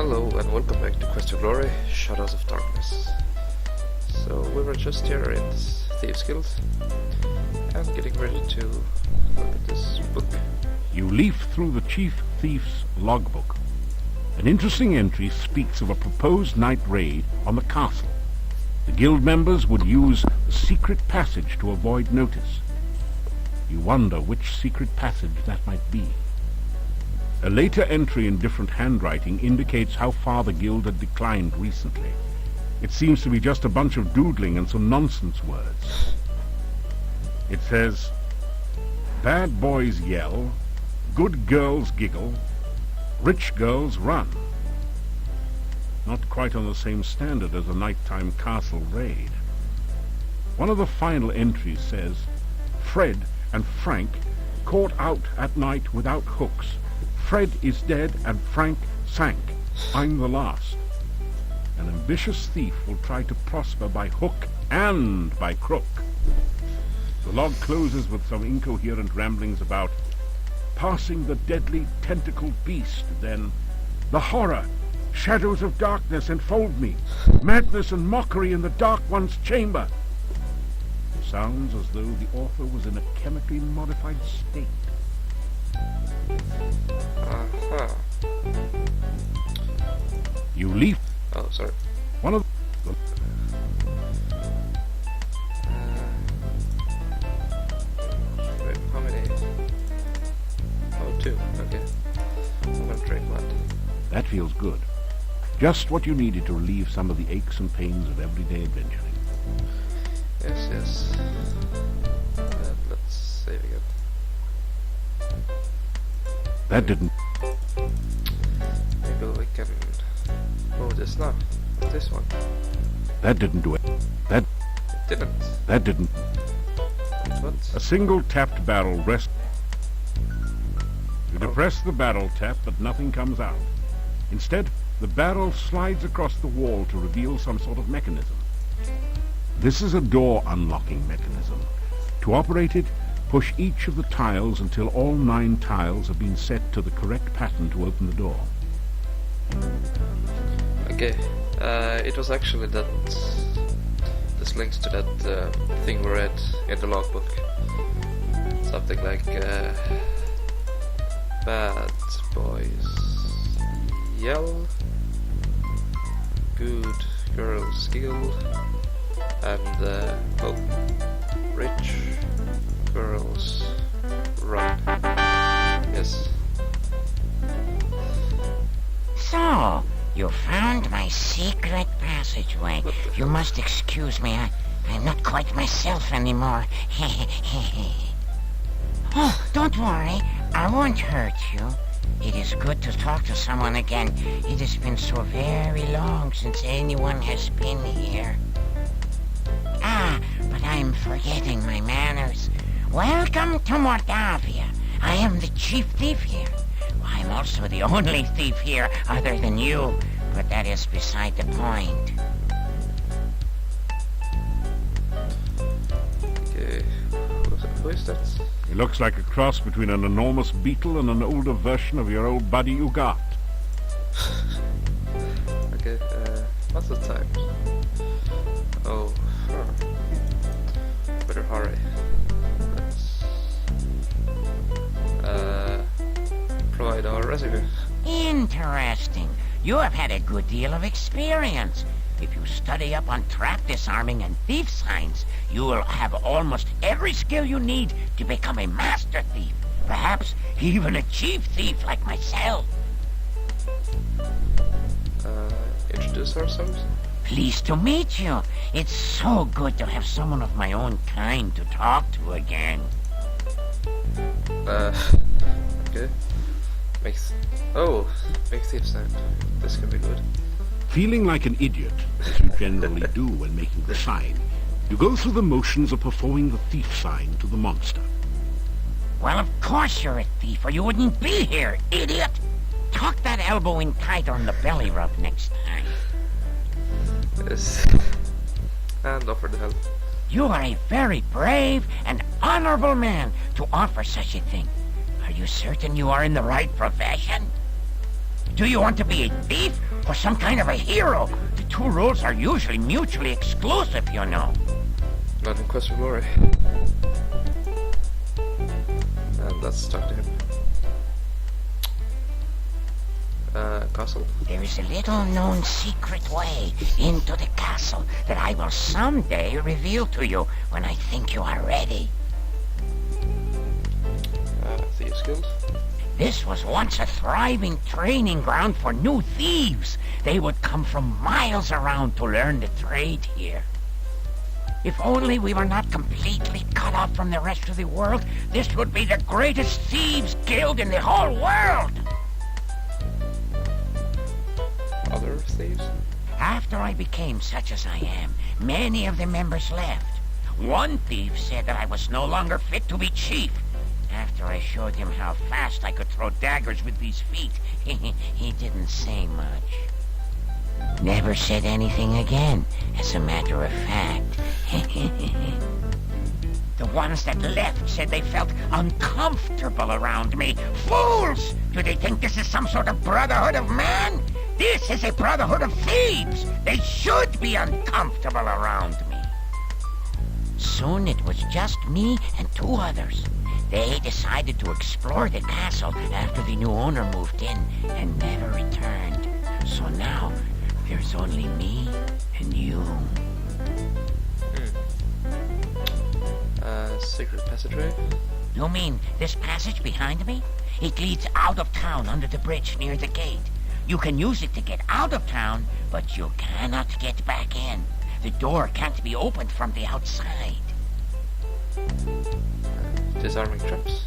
Hello and welcome back to Quest of Glory, Shadows of Darkness. So we were just here in this Thieves Guild and getting ready to look at this book. You leaf through the Chief Thief's logbook. An interesting entry speaks of a proposed night raid on the castle. The guild members would use a secret passage to avoid notice. You wonder which secret passage that might be. A later entry in different handwriting indicates how far the guild had declined recently. It seems to be just a bunch of doodling and some nonsense words. It says, "Bad boys yell, good girls giggle, rich girls run." Not quite on the same standard as a nighttime castle raid. One of the final entries says, "Fred and Frank caught out at night without hooks. Fred is dead and Frank sank. I'm the last." An ambitious thief will try to prosper by hook and by crook. The log closes with some incoherent ramblings about passing the deadly tentacled beast, then the horror, shadows of darkness enfold me, madness and mockery in the dark one's chamber. Sounds as though the author was in a chemically modified state. You leaf. Oh, sorry. One of the... Wait, how many? Oh, 2. Okay. I'm gonna drink one. That feels good. Just what you needed to relieve some of the aches and pains of everyday adventuring. Yes. Let's save again. That didn't... Maybe we can move this now. This one. That didn't do it. It didn't. That didn't... What? A single tapped barrel rests... You depress the barrel tap, but nothing comes out. Instead, the barrel slides across the wall to reveal some sort of mechanism. This is a door unlocking mechanism. To operate it, push each of the tiles until all 9 tiles have been set to the correct pattern to open the door. Okay, it was actually that... This links to that thing we read in the logbook. Something like... Bad boys yell, good girls giggle, and rich girls run. Yes. So, you found my secret passageway. You must excuse me, I'm not quite myself anymore. Oh, don't worry, I won't hurt you. It is good to talk to someone again. It has been so very long since anyone has been here. Ah, but I'm forgetting my manners. Welcome to Mordavia. I am the chief thief here. I'm also the only thief here other than you, but that is beside the point. Okay, who is that? He looks like a cross between an enormous beetle and an older version of your old buddy you got. Okay, what's the time? Oh, better hurry. Let's provide our recipe. Interesting. You have had a good deal of experience. If you study up on trap disarming and thief signs, you will have almost every skill you need to become a master thief. Perhaps even a chief thief like myself. Introduce ourselves? Pleased to meet you. It's so good to have someone of my own kind to talk to again. Okay. Make thief sound. This can be good. Feeling like an idiot, as you generally do when making the sign, you go through the motions of performing the thief sign to the monster. Well, of course you're a thief, or you wouldn't be here, idiot! Tuck that elbow in tight on the belly rub next time. Yes. And offer the help. You are a very brave and honorable man to offer such a thing. Are you certain you are in the right profession? Do you want to be a thief or some kind of a hero. The two roles are usually mutually exclusive, you know. Not in Quest for Glory. And let's talk to him. Castle? There is a little-known secret way into the castle that I will someday reveal to you when I think you are ready. Thieves Guild? This was once a thriving training ground for new thieves. They would come from miles around to learn the trade here. If only we were not completely cut off from the rest of the world, this would be the greatest thieves guild in the whole world. Other thieves? After I became such as I am, many of the members left. One thief said that I was no longer fit to be chief. After I showed him how fast I could throw daggers with these feet, he didn't say much. Never said anything again, as a matter of fact. The ones that left said they felt uncomfortable around me. Fools! Do they think this is some sort of brotherhood of man? This is a brotherhood of thieves! They should be uncomfortable around me. Soon it was just me and two others. They decided to explore the castle after the new owner moved in and never returned. So now, there's only me and you. Secret passageway? You mean this passage behind me? It leads out of town under the bridge near the gate. You can use it to get out of town, but you cannot get back in. The door can't be opened from the outside. Disarming traps?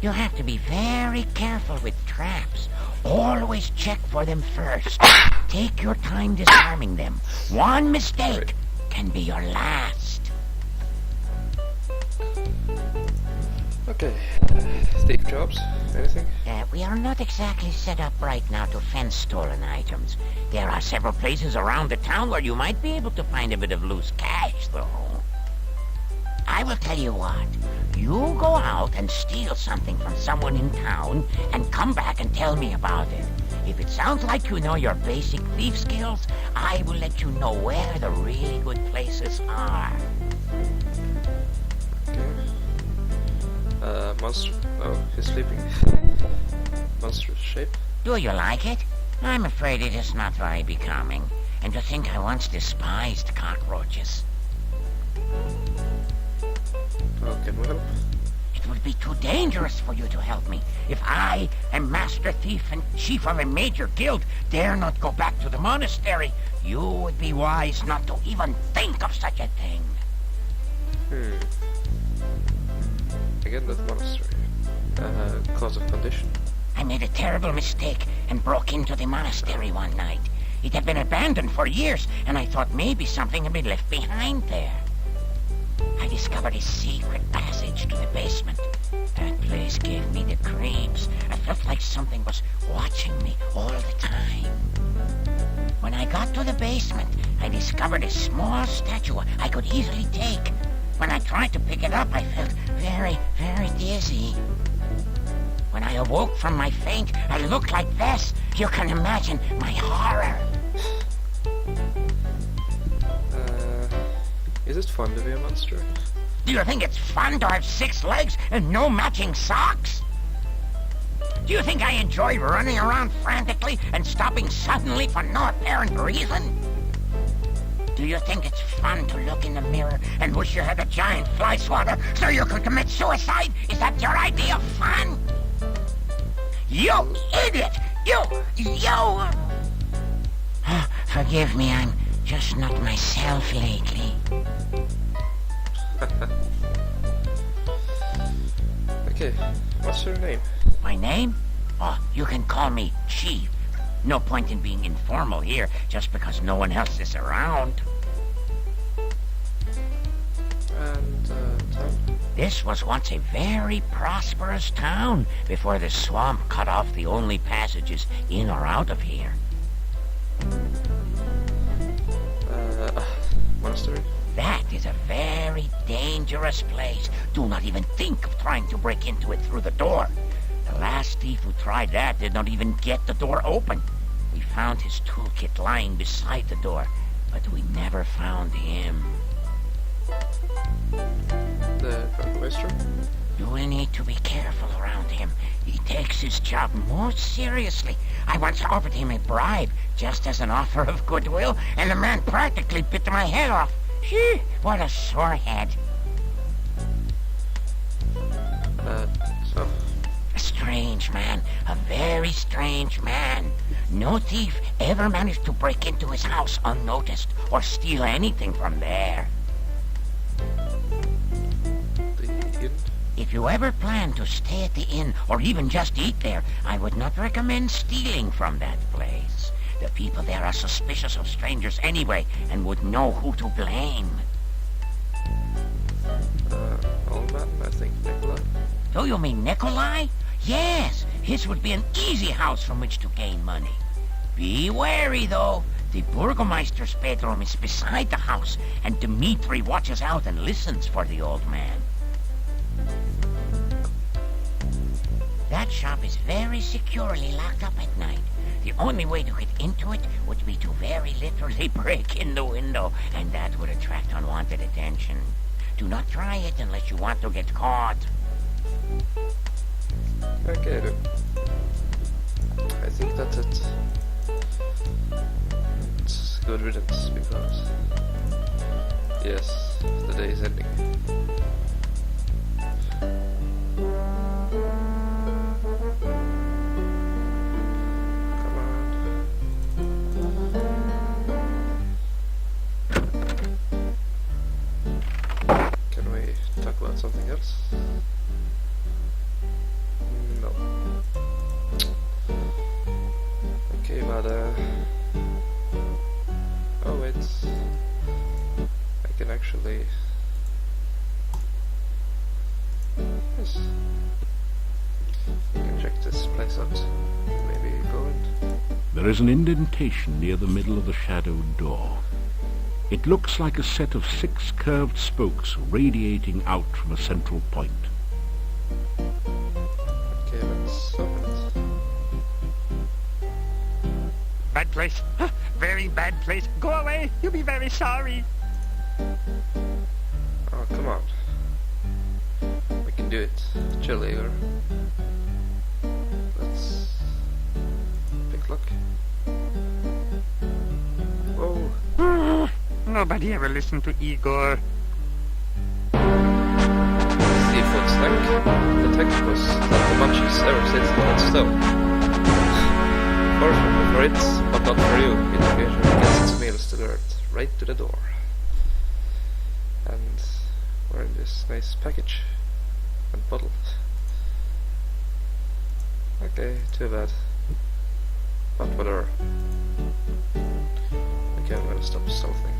You have to be very careful with traps. Always check for them first. Take your time disarming them. One mistake can be your last. Okay. Thief jobs? Anything? We are not exactly set up right now to fence stolen items. There are several places around the town where you might be able to find a bit of loose cash, though. I will tell you what. You go out and steal something from someone in town and come back and tell me about it. If it sounds like you know your basic thief skills, I will let you know where the really good places are. Monster... Oh, he's sleeping. Monstrous shape. Do you like it? I'm afraid it is not very becoming. And to think I once despised cockroaches. Oh, can we help? It would be too dangerous for you to help me. If I, a master thief and chief of a major guild, dare not go back to the monastery, you would be wise not to even think of such a thing. Again, that monastery. Cause of condition? I made a terrible mistake and broke into the monastery one night. It had been abandoned for years, and I thought maybe something had been left behind there. I discovered a secret passage to the basement. That place gave me the creeps. I felt like something was watching me all the time. When I got to the basement, I discovered a small statue I could easily take. When I tried to pick it up, I felt very, very dizzy. When I awoke from my faint, I looked like this. You can imagine my horror. Is it fun to be a monster? Do you think it's fun to have 6 legs and no matching socks? Do you think I enjoy running around frantically and stopping suddenly for no apparent reason? Do you think it's fun to look in the mirror and wish you had a giant fly swatter so you could commit suicide? Is that your idea of fun? You idiot! You! Forgive me, I'm just not myself lately. Okay, what's your name? My name? Oh, you can call me Chief. No point in being informal here just because no one else is around. And, town? This was once a very prosperous town before the swamp cut off the only passages in or out of here. Monastery? That is a very dangerous place. Do not even think of trying to break into it through the door. The last thief who tried that did not even get the door open. We found his toolkit lying beside the door, but we never found him. The burgomeister? You will need to be careful around him. He takes his job most seriously. I once offered him a bribe, just as an offer of goodwill, and the man practically bit my head off. Gee, what a sore head. So... A strange man, a very strange man. No thief ever managed to break into his house unnoticed or steal anything from there. The inn? If you ever plan to stay at the inn or even just eat there, I would not recommend stealing from that place. The people there are suspicious of strangers anyway and would know who to blame. Old man, I think Nikolai. Oh, you mean Nikolai? Yes, his would be an easy house from which to gain money. Be wary, though. The Burgomeister's bedroom is beside the house, and Dmitri watches out and listens for the old man. That shop is very securely locked up at night. The only way to get into it would be to very literally break in the window, and that would attract unwanted attention. Do not try it unless you want to get caught. Okay, then. I think that's it. It's good riddance, because... Yes, the day is ending. Come on. Can we talk about something else? No. Okay, but oh wait, I can actually... Yes. I can check this place out. Maybe go and... There is an indentation near the middle of the shadowed door. It looks like a set of 6 curved spokes radiating out from a central point. Okay, let's open it. Bad place. Very bad place. Go away. You'll be very sorry. Oh, come on. We can do it. Chill, Igor. Let's... Pink lock. Whoa. Nobody ever listened to Igor. Seafood snack. The tacos that the munchies ever since the hot stone. For it, but not for you. It occasionally gets its meals delivered right to the door. And we're in this nice package and bottle. Okay, too bad. But whatever. Okay, I'm gonna stop stealthing.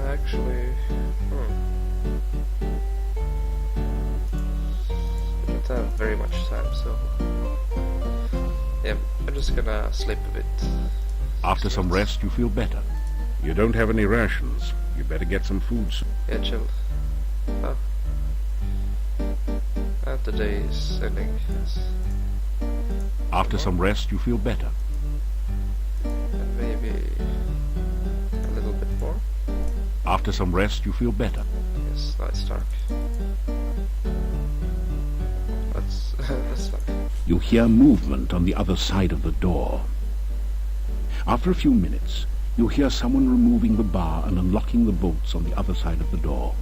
Actually, we don't have very much time, so yeah, I'm just gonna sleep a bit. After some rest, you feel better. You don't have any rations. You better get some food soon. Yeah, chill. Oh. And the day is ending. Yes. After some rest, you feel better. And maybe a little bit more. After some rest, you feel better. Yes, now it's dark. That's fine. You hear movement on the other side of the door. After a few minutes, you hear someone removing the bar and unlocking the bolts on the other side of the door.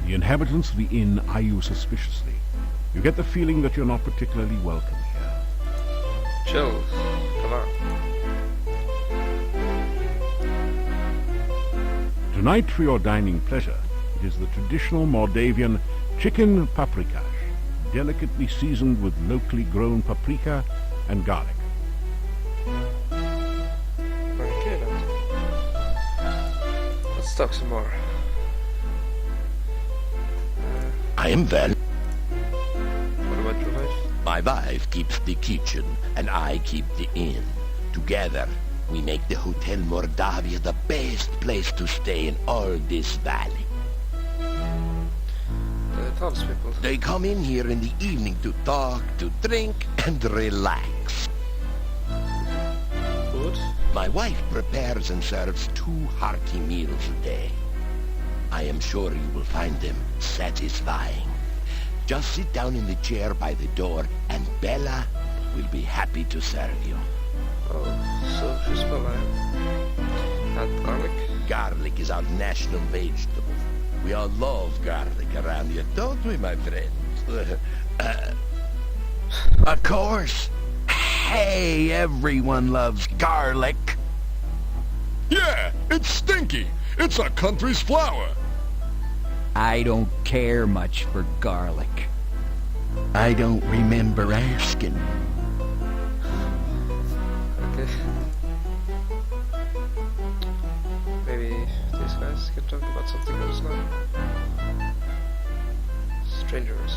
The inhabitants of the inn eye you suspiciously. You get the feeling that you're not particularly welcome here. Chill. Come on. Tonight, for your dining pleasure, it is the traditional Moldavian chicken paprikash, delicately seasoned with locally grown paprika and garlic. Okay then. Let's talk some more. I am well. What about your wife? My wife keeps the kitchen, and I keep the inn. Together, We make the Hotel Mordavia the best place to stay in all this valley. The townspeople. They come in here in the evening to talk, to drink, and relax. Food. My wife prepares and serves 2 hearty meals a day. I am sure you will find them satisfying. Just sit down in the chair by the door, and Bella will be happy to serve you. Oh, so she's polite. And garlic. Garlic is our national vegetable. We all love garlic around here, don't we, my friends? Of course. Hey, everyone loves garlic. Yeah, it's stinky. It's our country's flower. I don't care much for garlic. I don't remember asking. Okay. Maybe these guys can talk about something else now. Strangers.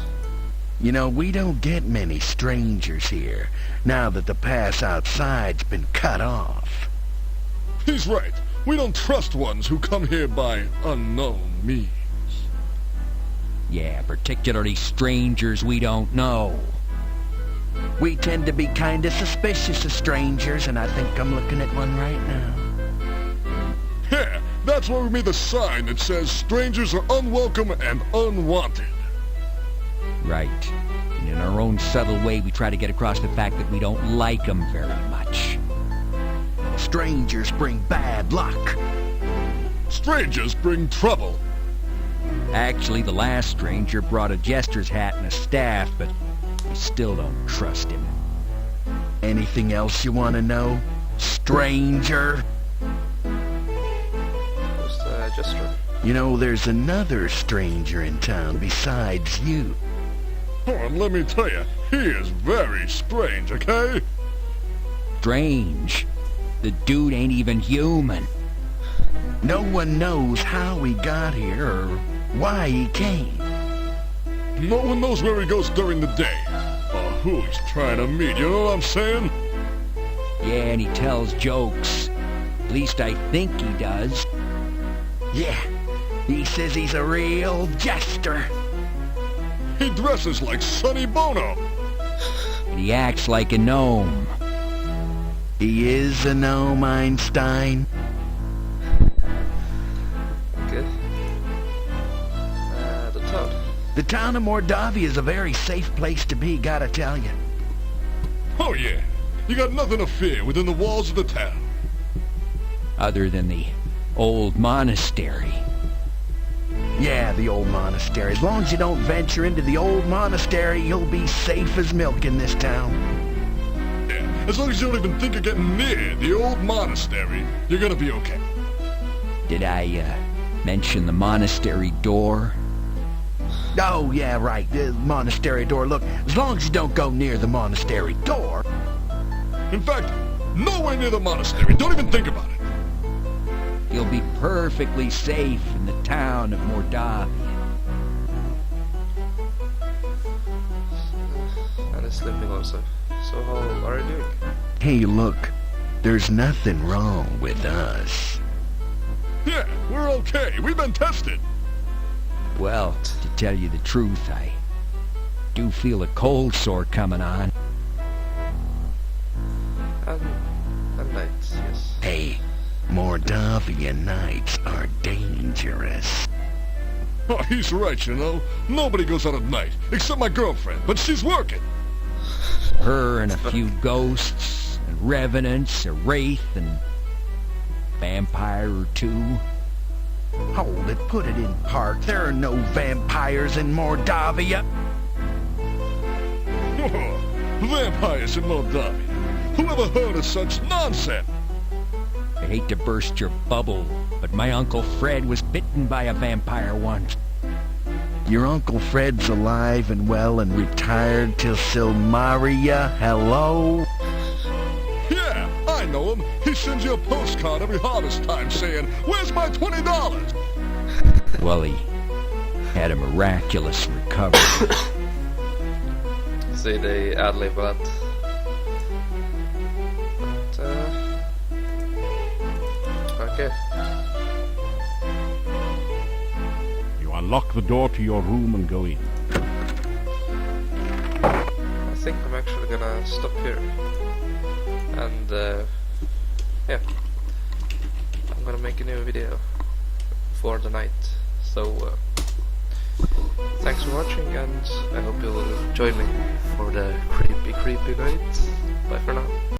You know, we don't get many strangers here, now that the pass outside's been cut off. He's right. We don't trust ones who come here by unknown means. Yeah, particularly strangers we don't know. We tend to be kinda suspicious of strangers, and I think I'm looking at one right now. Yeah, that's why we made the sign that says strangers are unwelcome and unwanted. Right. And in our own subtle way, we try to get across the fact that we don't like them very much. Strangers bring bad luck. Strangers bring trouble. Actually, the last stranger brought a jester's hat and a staff, but we still don't trust him. Anything else you want to know, stranger? Who's the jester? You know, there's another stranger in town besides you. Oh, and let me tell you, he is very strange, okay? Strange. The dude ain't even human. No one knows how he got here or why he came. No one knows where he goes during the day, or who he's trying to meet, you know what I'm saying? Yeah, and he tells jokes. At least I think he does. Yeah, he says he's a real jester. He dresses like Sonny Bono. And he acts like a gnome. He is a gnome, Einstein. Okay. The town. The town of Mordavia is a very safe place to be, gotta tell you. Oh yeah, you got nothing to fear within the walls of the town. Other than the old monastery. Yeah, the old monastery. As long as you don't venture into the old monastery, you'll be safe as milk in this town. Yeah, as long as you don't even think of getting near the old monastery, you're gonna be okay. Did I, mention the monastery door? Oh, yeah, right. The monastery door. Look, as long as you don't go near the monastery door. In fact, nowhere near the monastery. Don't even think about it. You'll be perfectly safe in the town of Mordavia. And he's sleeping also. So how are you doing? Hey, look. There's nothing wrong with us. Yeah, we're okay. We've been tested. Well, to tell you the truth, I do feel a cold sore coming on. And nights, yes. Hey, Mordavia nights are dangerous. Oh, he's right, you know. Nobody goes out at night, except my girlfriend, but she's working. Her and a few ghosts, and revenants, a wraith, and vampire or two. Hold it, put it in park. There are no vampires in Mordavia. Vampires in Moldavia. Who ever heard of such nonsense? I hate to burst your bubble, but my Uncle Fred was bitten by a vampire once. Your Uncle Fred's alive and well and retired till Silmaria. Hello? Yeah, I know him. He sends you a postcard every harvest time saying, "Where's my $20?" Well, he had a miraculous recovery. See, they ad-lib that. But, Okay. You unlock the door to your room and go in. I think I'm actually gonna stop here. And yeah, I'm gonna make a new video for the night. So thanks for watching, and I hope you will join me for the creepy night. Bye for now.